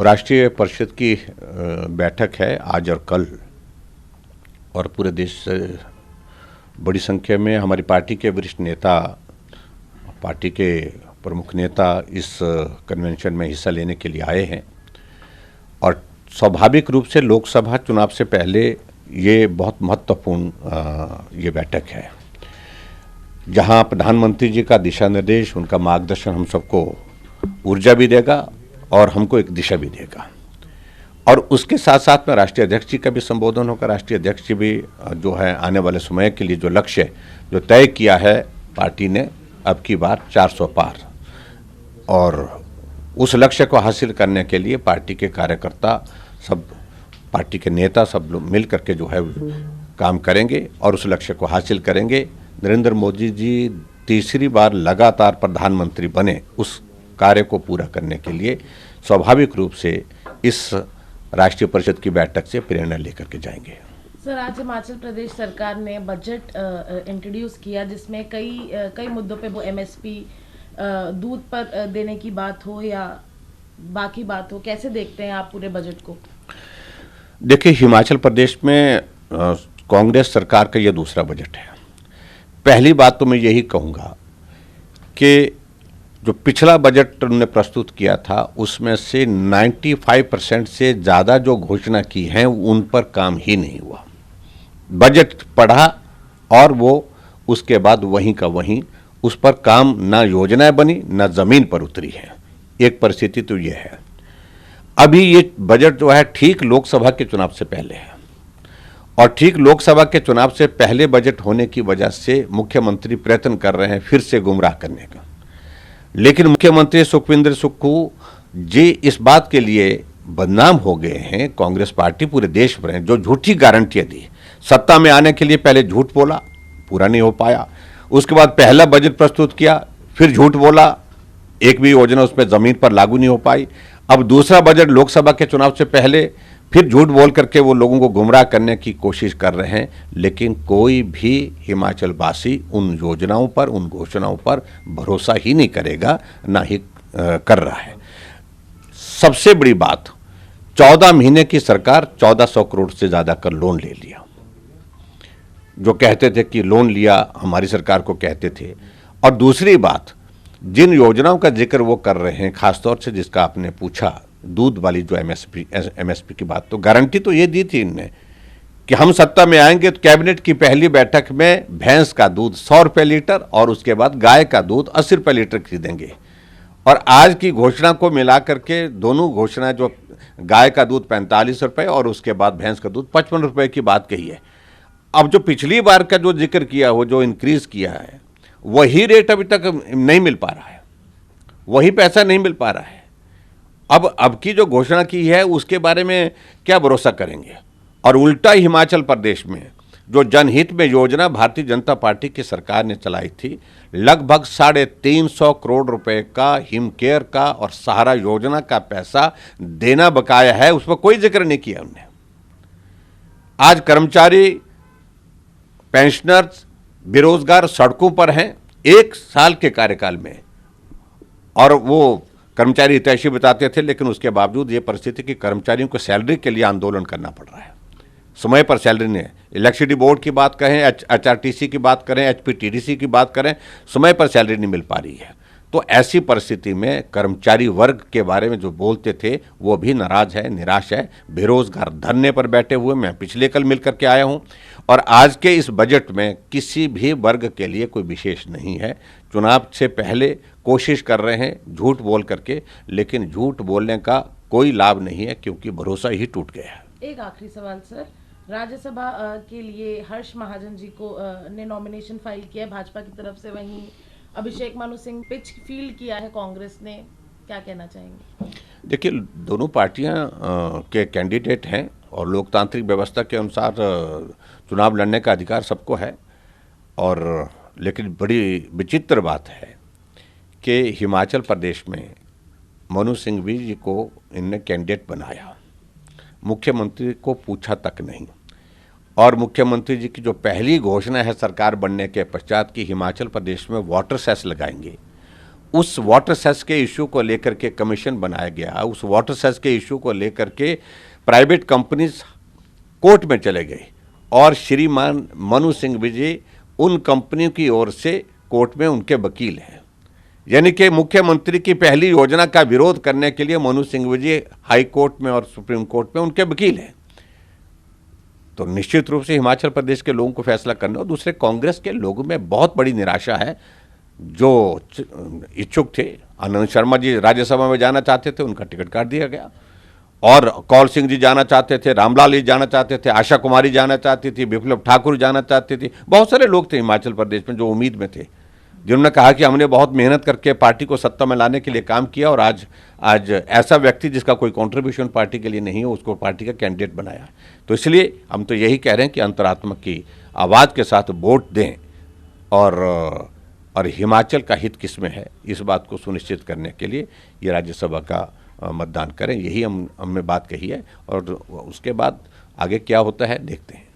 राष्ट्रीय परिषद की बैठक है आज और कल, और पूरे देश से बड़ी संख्या में हमारी पार्टी के वरिष्ठ नेता, पार्टी के प्रमुख नेता इस कन्वेंशन में हिस्सा लेने के लिए आए हैं। और स्वाभाविक रूप से लोकसभा चुनाव से पहले ये बहुत महत्वपूर्ण ये बैठक है, जहां प्रधानमंत्री जी का दिशा निर्देश, उनका मार्गदर्शन हम सबको ऊर्जा भी देगा और हमको एक दिशा भी देगा। और उसके साथ साथ में राष्ट्रीय अध्यक्ष जी का भी संबोधन होगा। राष्ट्रीय अध्यक्ष जी भी जो है आने वाले समय के लिए जो लक्ष्य जो तय किया है पार्टी ने, अब की बार 400 पार, और उस लक्ष्य को हासिल करने के लिए पार्टी के कार्यकर्ता, सब पार्टी के नेता, सब लोग मिल करके जो है काम करेंगे और उस लक्ष्य को हासिल करेंगे। नरेंद्र मोदी जी तीसरी बार लगातार प्रधानमंत्री बने, उस कार्य को पूरा करने के लिए स्वाभाविक रूप से इस राष्ट्रीय परिषद की बैठक से प्रेरणा लेकर के जाएंगे। सर, आज हिमाचल प्रदेश सरकार ने बजट इंट्रोड्यूस किया, जिसमें कई मुद्दों पे वो एमएसपी दूध पर देने की बात हो या बाकी बात हो, कैसे देखते हैं आप पूरे बजट को? देखिए, हिमाचल प्रदेश में कांग्रेस सरकार का यह दूसरा बजट है। पहली बात तो मैं यही कहूँगा कि जो पिछला बजट उन्होंने प्रस्तुत किया था उसमें से 95% से ज़्यादा जो घोषणा की हैं उन पर काम ही नहीं हुआ। बजट पढ़ा और वो उसके बाद वहीं का वहीं, उस पर काम, ना योजनाएं बनी ना ज़मीन पर उतरी है। एक परिस्थिति तो ये है। अभी ये बजट जो है ठीक लोकसभा के चुनाव से पहले है, और ठीक लोकसभा के चुनाव से पहले बजट होने की वजह से मुख्यमंत्री प्रयत्न कर रहे हैं फिर से गुमराह करने का। लेकिन मुख्यमंत्री सुखविंदर सुक्खू जी इस बात के लिए बदनाम हो गए हैं, कांग्रेस पार्टी पूरे देश भर है, जो झूठी गारंटियां दी। सत्ता में आने के लिए पहले झूठ बोला, पूरा नहीं हो पाया। उसके बाद पहला बजट प्रस्तुत किया, फिर झूठ बोला, एक भी योजना उसमें जमीन पर लागू नहीं हो पाई। अब दूसरा बजट लोकसभा के चुनाव से पहले फिर झूठ बोल करके वो लोगों को गुमराह करने की कोशिश कर रहे हैं। लेकिन कोई भी हिमाचल वासी उन योजनाओं पर, उन घोषणाओं पर भरोसा ही नहीं करेगा, ना ही कर रहा है। सबसे बड़ी बात, 14 महीने की सरकार 1400 करोड़ से ज़्यादा का लोन ले लिया। जो कहते थे कि लोन लिया, हमारी सरकार को कहते थे। और दूसरी बात, जिन योजनाओं का जिक्र वो कर रहे हैं, खासतौर से जिसका आपने पूछा, दूध वाली जो एमएसपी की बात, तो गारंटी तो ये दी थी इनने कि हम सत्ता में आएंगे तो कैबिनेट की पहली बैठक में भैंस का दूध 100 रुपये लीटर और उसके बाद गाय का दूध 80 रुपये लीटर खरीदेंगे। और आज की घोषणा को मिला करके दोनों घोषणा, जो गाय का दूध 45 रुपये और उसके बाद भैंस का दूध 55 रुपये की बात कही है। अब जो पिछली बार का जो जिक्र किया हो, जो इंक्रीज किया है, वही रेट अभी तक नहीं मिल पा रहा है, वही पैसा नहीं मिल पा रहा है। अब की जो घोषणा की है उसके बारे में क्या भरोसा करेंगे? और उल्टा हिमाचल प्रदेश में जो जनहित में योजना भारतीय जनता पार्टी की सरकार ने चलाई थी, लगभग 350 करोड़ रुपए का हिमकेयर का और सहारा योजना का पैसा देना बकाया है, उस पर कोई जिक्र नहीं किया उन्होंने। आज कर्मचारी, पेंशनर्स, बेरोजगार सड़कों पर हैं 1 साल के कार्यकाल में, और वो कर्मचारी हितैषी बताते थे, लेकिन उसके बावजूद ये परिस्थिति कि कर्मचारियों को सैलरी के लिए आंदोलन करना पड़ रहा है। समय पर सैलरी नहीं, इलेक्ट्रिसिटी बोर्ड की बात करें, एचआरटीसी की बात करें, एचपीटीडीसी की बात करें, समय पर सैलरी नहीं मिल पा रही है। तो ऐसी परिस्थिति में कर्मचारी वर्ग के बारे में जो बोलते थे वो भी नाराज है, निराश है, बेरोजगार धरने पर बैठे हुए। मैं पिछले कल मिल करके आया हूँ, और आज के इस बजट में किसी भी वर्ग के लिए कोई विशेष नहीं है। चुनाव से पहले कोशिश कर रहे हैं झूठ बोल करके, लेकिन झूठ बोलने का कोई लाभ नहीं है, क्योंकि भरोसा ही टूट गया है। एक आखिरी सवाल सर, राज्यसभा के लिए हर्ष महाजन जी को ने नॉमिनेशन फाइल किया है भाजपा की तरफ से, वहीं अभिषेक मनु सिंह पिच फील्ड किया है कांग्रेस ने, क्या कहना चाहेंगे? देखिए, दोनों पार्टियां के कैंडिडेट हैं और लोकतांत्रिक व्यवस्था के अनुसार चुनाव लड़ने का अधिकार सबको है। और लेकिन बड़ी विचित्र बात है कि हिमाचल प्रदेश में मनु सिंघवी जी को इनने कैंडिडेट बनाया, मुख्यमंत्री को पूछा तक नहीं। और मुख्यमंत्री जी की जो पहली घोषणा है सरकार बनने के पश्चात की हिमाचल प्रदेश में वाटर सेस लगाएंगे, उस वाटर सेस के इश्यू को लेकर के कमीशन बनाया गया, उस वाटर सेस के इश्यू को लेकर के प्राइवेट कंपनीज कोर्ट में चले गए और श्रीमान मनु सिंह विजय उन कंपनियों की ओर से कोर्ट में उनके वकील हैं। यानी कि मुख्यमंत्री की पहली योजना का विरोध करने के लिए मनु सिंह विजय हाई कोर्ट में और सुप्रीम कोर्ट में उनके वकील हैं। तो निश्चित रूप से हिमाचल प्रदेश के लोगों को फैसला करना, और दूसरे कांग्रेस के लोगों में बहुत बड़ी निराशा है। जो इच्छुक थे, आनंद शर्मा जी राज्यसभा में जाना चाहते थे, उनका टिकट काट दिया गया, और कौल सिंह जी जाना चाहते थे, रामलाल जी जाना चाहते थे, आशा कुमारी जाना चाहती थी, विप्लव ठाकुर जाना चाहती थी। बहुत सारे लोग थे हिमाचल प्रदेश में जो उम्मीद में थे, जिन्होंने कहा कि हमने बहुत मेहनत करके पार्टी को सत्ता में लाने के लिए काम किया, और आज ऐसा व्यक्ति जिसका कोई कंट्रीब्यूशन पार्टी के लिए नहीं हो, उसको पार्टी का कैंडिडेट बनाया। तो इसलिए हम तो यही कह रहे हैं कि अंतरात्मा की आवाज़ के साथ वोट दें, और हिमाचल का हित किस में है, इस बात को सुनिश्चित करने के लिए ये राज्यसभा का मतदान करें। यही हमने बात कही है, और उसके बाद आगे क्या होता है देखते हैं।